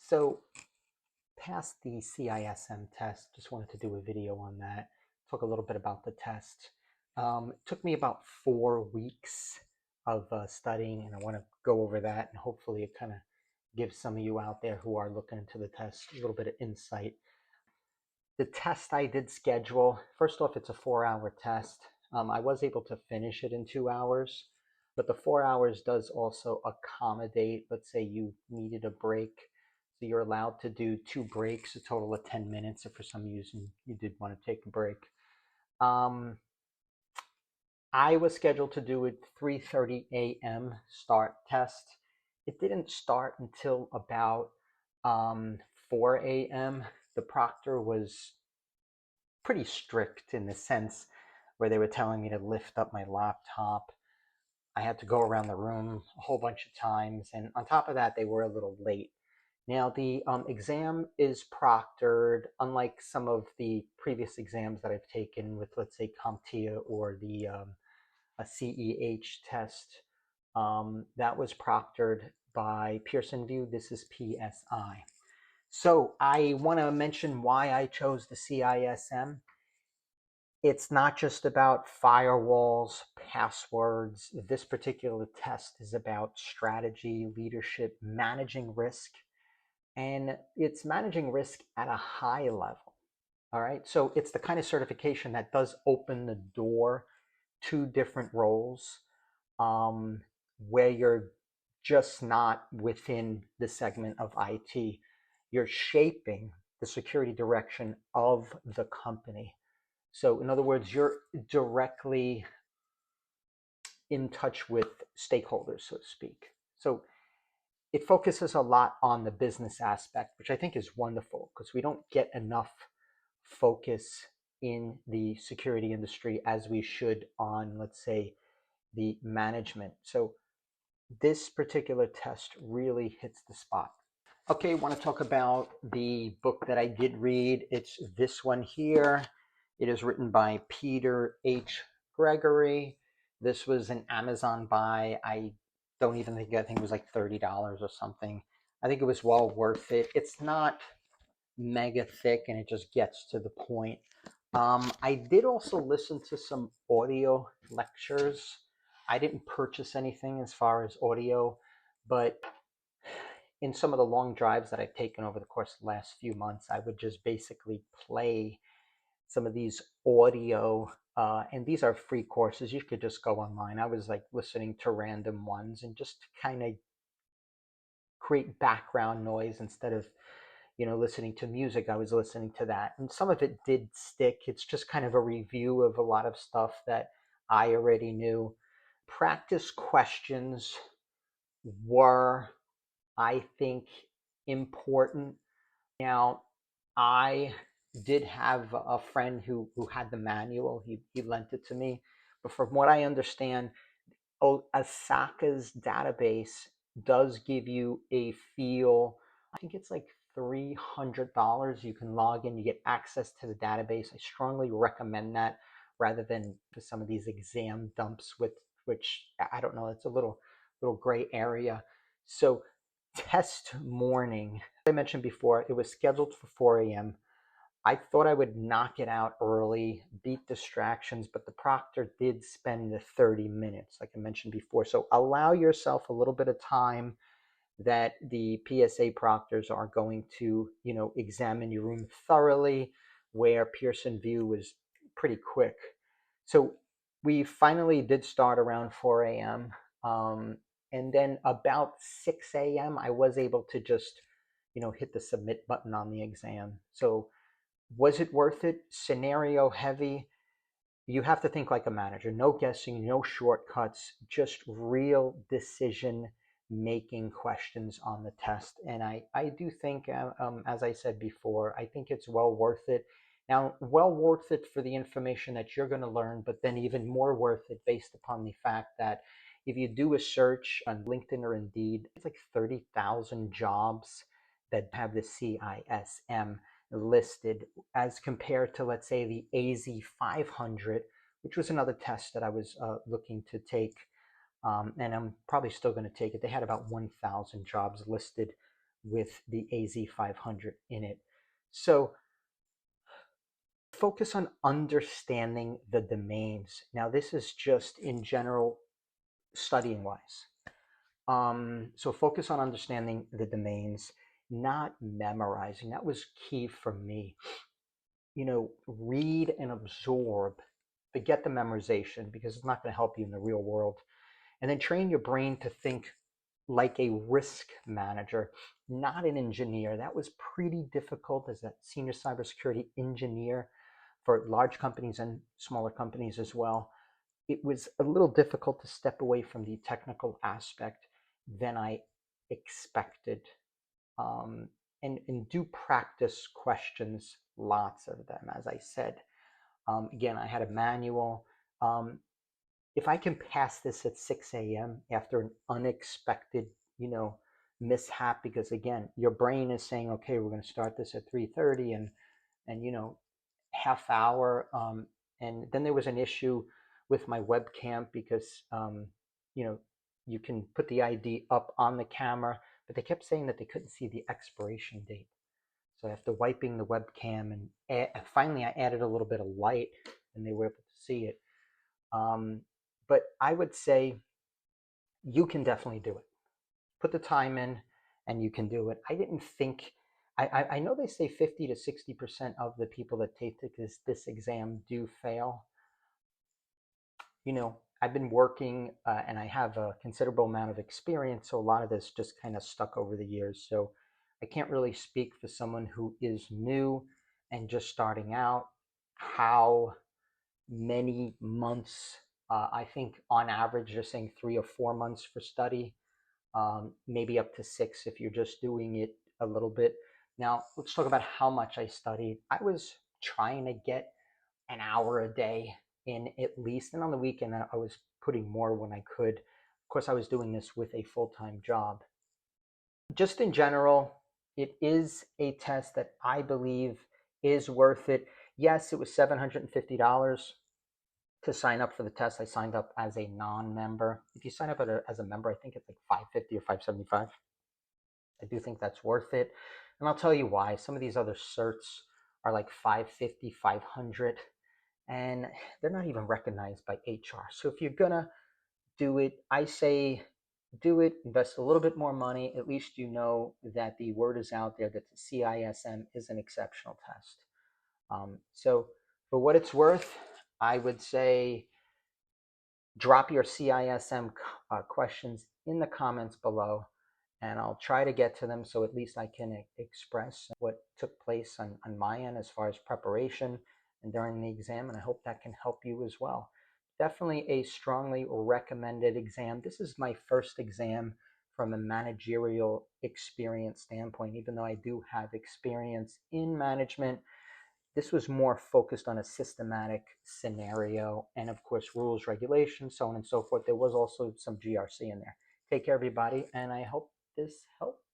So, past the CISM test, just wanted to do a video on that, talk a little bit about the test. It took me about 4 weeks of studying, and I want to go over that, and hopefully it kind of gives some of you out there who are looking into the test a little bit of insight. The test I did schedule, first off, it's a 4-hour test. I was able to finish it in 2 hours, but the 4 hours does also accommodate, let's say you needed a break. So you're allowed to do 2 breaks, a total of 10 minutes if for some reason you did want to take a break. I was scheduled to do a 3:30 a.m. start test. It didn't start until about 4 a.m. The proctor was pretty strict in the sense where they were telling me to lift up my laptop. I had to go around the room a whole bunch of times, and on top of that, they were a little late. Now, the exam is proctored, unlike some of the previous exams that I've taken with, let's say, CompTIA or the a CEH test. That was proctored by Pearson VUE. This is PSI. So I want to mention why I chose the CISM. It's not just about firewalls, passwords. This particular test is about strategy, leadership, managing risk, and it's managing risk at a high level. All right. So it's the kind of certification that does open the door to different roles where you're just not within the segment of IT. You're shaping the security direction of the company. So in other words, you're directly in touch with stakeholders, so to speak. So it focuses a lot on the business aspect, which I think is wonderful because we don't get enough focus in the security industry as we should on, let's say, the management. So this particular test really hits the spot. Okay, I want to talk about the book that I did read. It's this one here. It is written by Peter H. Gregory. This was an Amazon buy. I think it was like $30 or something. I think it was well worth it. It's not mega thick and it just gets to the point. I did also listen to some audio lectures. I didn't purchase anything as far as audio, but in some of the long drives that I've taken over the course of the last few months, I would just basically play some of these audio, and these are free courses. You could just go online. I was like listening to random ones and just kind of create background noise instead of listening to music. I was listening to that, and some of it did stick. It's just kind of a review of a lot of stuff that I already knew. Practice questions were, I think, important. Now, I did have a friend who had the manual. He lent it to me, but from what I understand, ISACA's database does give you a feel. I think it's like $300. You can log in, you get access to the database. I strongly recommend that rather than for some of these exam dumps with which I don't know. It's a little gray area. So test morning, as I mentioned before, it was scheduled for 4 a.m. I thought I would knock it out early, beat distractions, but the proctor did spend the 30 minutes, like I mentioned before. So allow yourself a little bit of time that the PSA proctors are going to, examine your room thoroughly, where Pearson VUE was pretty quick. So we finally did start around 4 a.m. And then about 6 a.m., I was able to just, hit the submit button on the exam. So was it worth it? Scenario heavy. You have to think like a manager. No guessing, no shortcuts, just real decision making questions on the test. And I do think, as I said before, I think it's well worth it. Now, well worth it for the information that you're going to learn, but then even more worth it based upon the fact that if you do a search on LinkedIn or Indeed, it's like 30,000 jobs that have the CISM listed as compared to, let's say, the AZ500, which was another test that I was looking to take, and I'm probably still going to take it. They had about 1,000 jobs listed with the AZ500 in it. So focus on understanding the domains. Now, this is just in general studying wise. So focus on understanding the domains, not memorizing. That was key for me. Read and absorb. Forget the memorization because it's not going to help you in the real world. And then train your brain to think like a risk manager, not an engineer. That was pretty difficult as a senior cybersecurity engineer for large companies and smaller companies as well. It was a little difficult to step away from the technical aspect than I expected. Um, and do practice questions, lots of them, as I said. Again, I had a manual. Um, if I can pass this at 6 a.m. after an unexpected, mishap, because again, your brain is saying, okay, we're going to start this at 3:30 and half hour. And then there was an issue with my webcam because, you know, you can put the ID up on the camera, but they kept saying that they couldn't see the expiration date. So after wiping the webcam finally I added a little bit of light and they were able to see it. But I would say you can definitely do it. Put the time in and you can do it. I didn't think, I know they say 50 to 60% of the people that take this exam do fail. I've been working and I have a considerable amount of experience, so a lot of this just kind of stuck over the years. So I can't really speak for someone who is new and just starting out, how many months. I think on average, they're saying 3 or 4 months for study, maybe up to 6 if you're just doing it a little bit. Now, let's talk about how much I studied. I was trying to get an hour a day in at least, and on the weekend, I was putting more when I could. Of course, I was doing this with a full-time job. Just in general, it is a test that I believe is worth it. Yes, it was $750 to sign up for the test. I signed up as a non-member. If you sign up as a member, I think it's like $550 or $575. I do think that's worth it. And I'll tell you why. Some of these other certs are like $550, $500, and they're not even recognized by HR. So if you're gonna do it, I say do it, invest a little bit more money. At least you know that the word is out there that the CISM is an exceptional test. So for what it's worth, I would say drop your CISM questions in the comments below, and I'll try to get to them so at least I can express what took place on my end as far as preparation and during the exam, and I hope that can help you as well. Definitely a strongly recommended exam. This is my first exam from a managerial experience standpoint, even though I do have experience in management. This was more focused on a systematic scenario and, of course, rules, regulations, so on and so forth. There was also some GRC in there. Take care, everybody, and I hope this helped.